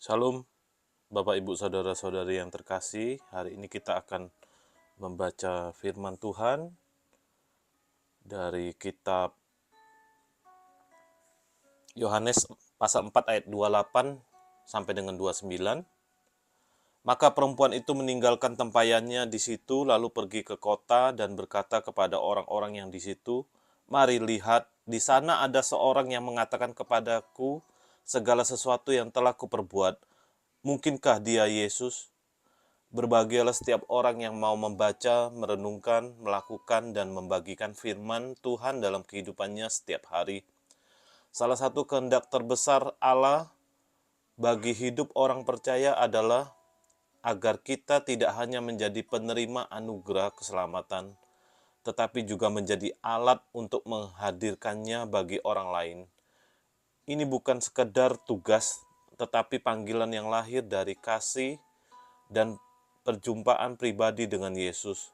Shalom, Bapak Ibu Saudara-saudari yang terkasih. Hari ini kita akan membaca firman Tuhan dari kitab Yohanes pasal 4 ayat 28 sampai dengan 29. Maka perempuan itu meninggalkan tempayannya di situ lalu pergi ke kota dan berkata kepada orang-orang yang di situ, "Mari lihat, di sana ada seorang yang mengatakan kepadaku segala sesuatu yang telah kuperbuat. Mungkinkah dia Yesus?" Berbahagialah setiap orang yang mau membaca, merenungkan, melakukan, dan membagikan firman Tuhan dalam kehidupannya setiap hari. Salah satu kehendak terbesar Allah bagi hidup orang percaya adalah agar kita tidak hanya menjadi penerima anugerah keselamatan, tetapi juga menjadi alat untuk menghadirkannya bagi orang lain. Ini bukan sekedar tugas, tetapi panggilan yang lahir dari kasih dan perjumpaan pribadi dengan Yesus.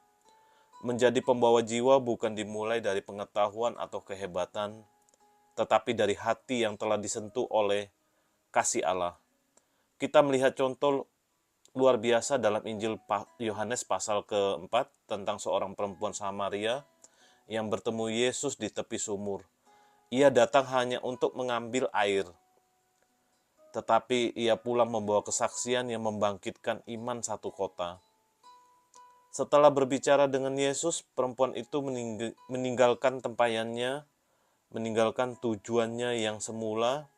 Menjadi pembawa jiwa bukan dimulai dari pengetahuan atau kehebatan, tetapi dari hati yang telah disentuh oleh kasih Allah. Kita melihat contoh luar biasa dalam Injil Yohanes pasal keempat tentang seorang perempuan Samaria yang bertemu Yesus di tepi sumur. Ia datang hanya untuk mengambil air, tetapi ia pulang membawa kesaksian yang membangkitkan iman satu kota. Setelah berbicara dengan Yesus, perempuan itu meninggalkan tempayannya, meninggalkan tujuannya yang semula,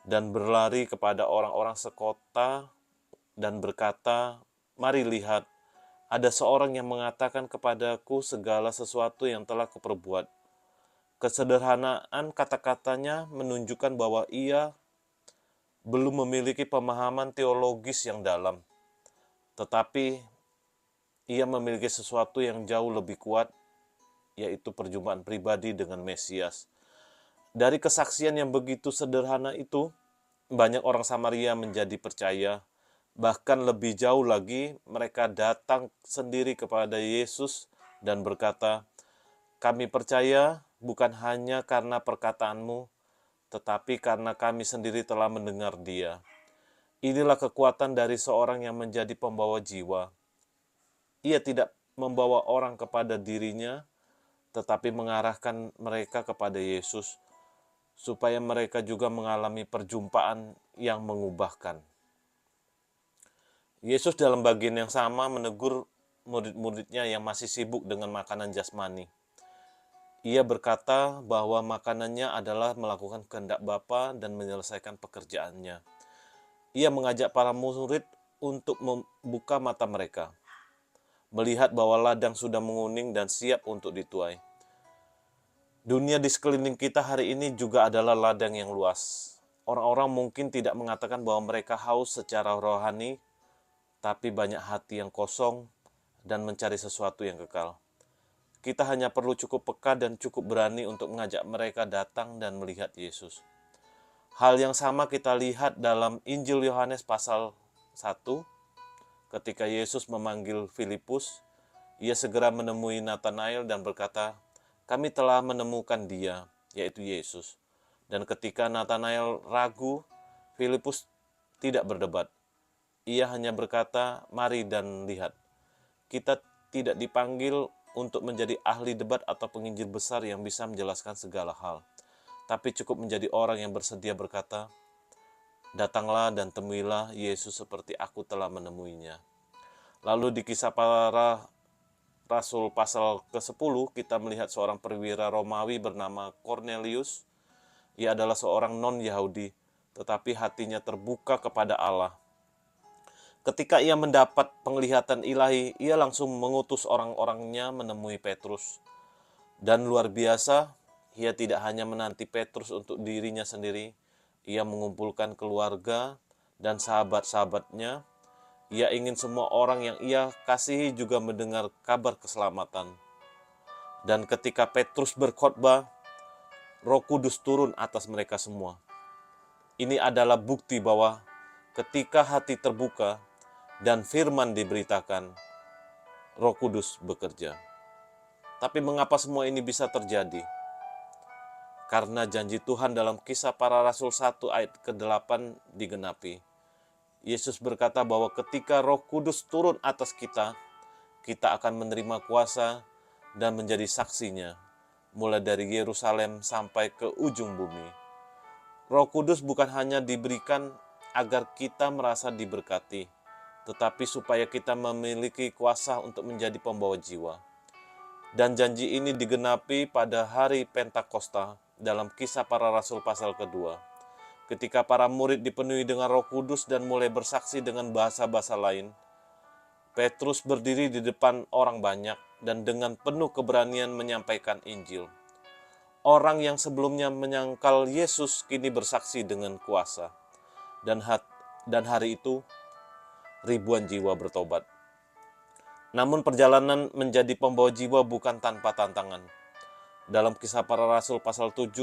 dan berlari kepada orang-orang sekota dan berkata, "Mari lihat, ada seorang yang mengatakan kepadaku segala sesuatu yang telah kuperbuat." Kesederhanaan kata-katanya menunjukkan bahwa ia belum memiliki pemahaman teologis yang dalam, tetapi ia memiliki sesuatu yang jauh lebih kuat, yaitu perjumpaan pribadi dengan Mesias. Dari kesaksian yang begitu sederhana itu, banyak orang Samaria menjadi percaya. Bahkan lebih jauh lagi, mereka datang sendiri kepada Yesus dan berkata, "Kami percaya bukan hanya karena perkataanmu, tetapi karena kami sendiri telah mendengar dia." Inilah kekuatan dari seorang yang menjadi pembawa jiwa. Ia tidak membawa orang kepada dirinya, tetapi mengarahkan mereka kepada Yesus, supaya mereka juga mengalami perjumpaan yang mengubahkan. Yesus dalam bagian yang sama menegur murid-muridnya yang masih sibuk dengan makanan jasmani. Ia berkata bahwa makanannya adalah melakukan kehendak Bapa dan menyelesaikan pekerjaannya. Ia mengajak para murid untuk membuka mata mereka, melihat bahwa ladang sudah menguning dan siap untuk dituai. Dunia di sekeliling kita hari ini juga adalah ladang yang luas. Orang-orang mungkin tidak mengatakan bahwa mereka haus secara rohani, tapi banyak hati yang kosong dan mencari sesuatu yang kekal. Kita hanya perlu cukup peka dan cukup berani untuk mengajak mereka datang dan melihat Yesus. Hal yang sama kita lihat dalam Injil Yohanes pasal 1, ketika Yesus memanggil Filipus, ia segera menemui Nathanael dan berkata, "Kami telah menemukan dia," yaitu Yesus. Dan ketika Nathanael ragu, Filipus tidak berdebat. Ia hanya berkata, "Mari dan lihat." Kita tidak dipanggil untuk menjadi ahli debat atau penginjil besar yang bisa menjelaskan segala hal, tapi cukup menjadi orang yang bersedia berkata, "Datanglah dan temuilah Yesus seperti aku telah menemuinya." Lalu di kisah para Rasul pasal ke-10, kita melihat seorang perwira Romawi bernama Cornelius. Ia adalah seorang non-Yahudi, tetapi hatinya terbuka kepada Allah. Ketika ia mendapat penglihatan ilahi, ia langsung mengutus orang-orangnya menemui Petrus. Dan luar biasa, ia tidak hanya menanti Petrus untuk dirinya sendiri, ia mengumpulkan keluarga dan sahabat-sahabatnya. Ia ingin semua orang yang ia kasihi juga mendengar kabar keselamatan. Dan ketika Petrus berkhotbah, Roh Kudus turun atas mereka semua. Ini adalah bukti bahwa ketika hati terbuka dan firman diberitakan, Roh Kudus bekerja. Tapi mengapa semua ini bisa terjadi? karena janji Tuhan dalam Kisah Para Rasul 1 ayat ke-8 digenapi. Yesus berkata bahwa ketika Roh Kudus turun atas kita, kita akan menerima kuasa dan menjadi saksinya, mulai dari Yerusalem sampai ke ujung bumi. Roh Kudus bukan hanya diberikan agar kita merasa diberkati, tetapi supaya kita memiliki kuasa untuk menjadi pembawa jiwa. Dan janji ini digenapi pada hari Pentakosta dalam Kisah Para Rasul pasal kedua. Ketika para murid dipenuhi dengan Roh Kudus dan mulai bersaksi dengan bahasa-bahasa lain, Petrus berdiri di depan orang banyak dan dengan penuh keberanian menyampaikan Injil. Orang yang sebelumnya menyangkal Yesus kini bersaksi dengan kuasa. Dan hari itu ribuan jiwa bertobat. Namun perjalanan menjadi pembawa jiwa bukan tanpa tantangan. Dalam Kisah Para Rasul pasal 7,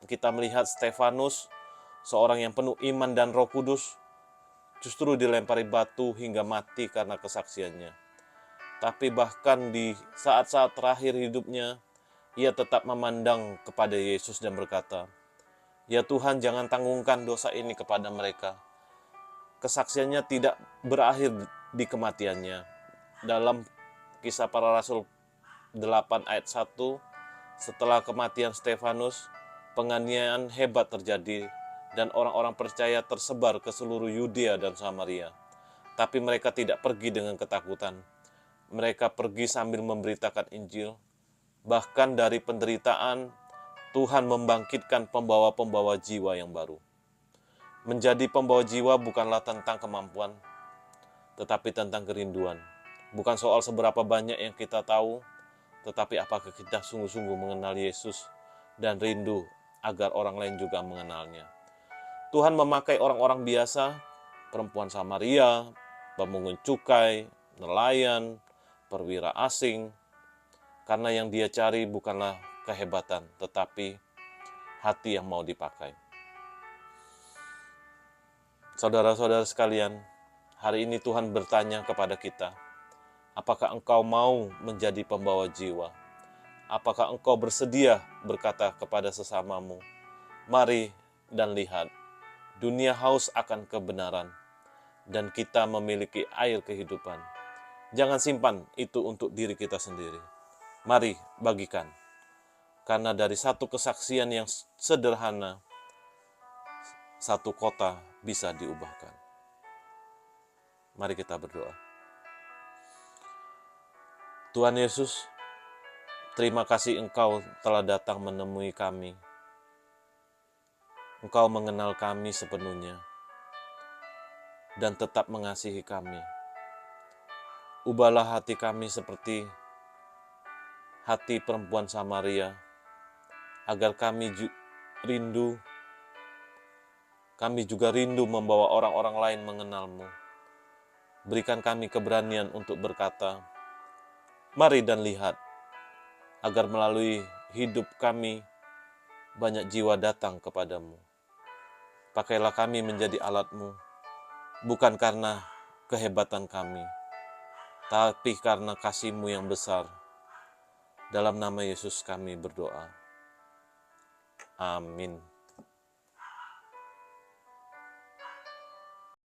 kita melihat Stefanus, seorang yang penuh iman dan Roh Kudus, justru dilempari batu hingga mati karena kesaksiannya. Tapi bahkan di saat-saat terakhir hidupnya, ia tetap memandang kepada Yesus dan berkata, "Ya Tuhan, jangan tanggungkan dosa ini kepada mereka." Kesaksiannya tidak berakhir di kematiannya. Dalam Kisah Para Rasul 8 ayat 1, setelah kematian Stefanus, penganiayaan hebat terjadi dan orang-orang percaya tersebar ke seluruh Yudea dan Samaria. Tapi mereka tidak pergi dengan ketakutan. Mereka pergi sambil memberitakan Injil. Bahkan dari penderitaan, Tuhan membangkitkan pembawa-pembawa jiwa yang baru. Menjadi pembawa jiwa bukanlah tentang kemampuan, tetapi tentang kerinduan. Bukan soal seberapa banyak yang kita tahu, tetapi apakah kita sungguh-sungguh mengenal Yesus dan rindu agar orang lain juga mengenalnya. Tuhan memakai orang-orang biasa, perempuan Samaria, pemungut cukai, nelayan, perwira asing, karena yang dia cari bukanlah kehebatan, tetapi hati yang mau dipakai. Saudara-saudara sekalian, hari ini Tuhan bertanya kepada kita, apakah engkau mau menjadi pembawa jiwa? Apakah engkau bersedia berkata kepada sesamamu, "Mari dan lihat, dunia haus akan kebenaran, dan kita memiliki air kehidupan." Jangan simpan itu untuk diri kita sendiri. Mari bagikan. Karena dari satu kesaksian yang sederhana, satu kota bisa diubahkan. Mari kita berdoa. Tuhan Yesus, terima kasih Engkau telah datang menemui kami. Engkau mengenal kami sepenuhnya dan tetap mengasihi kami. Ubahlah hati kami seperti hati perempuan Samaria, agar kami juga rindu membawa orang-orang lain mengenal-Mu. Berikan kami keberanian untuk berkata, "Mari dan lihat," agar melalui hidup kami banyak jiwa datang kepadamu. Pakailah kami menjadi alat-Mu, bukan karena kehebatan kami, tapi karena kasih-Mu yang besar. Dalam nama Yesus kami berdoa. Amin.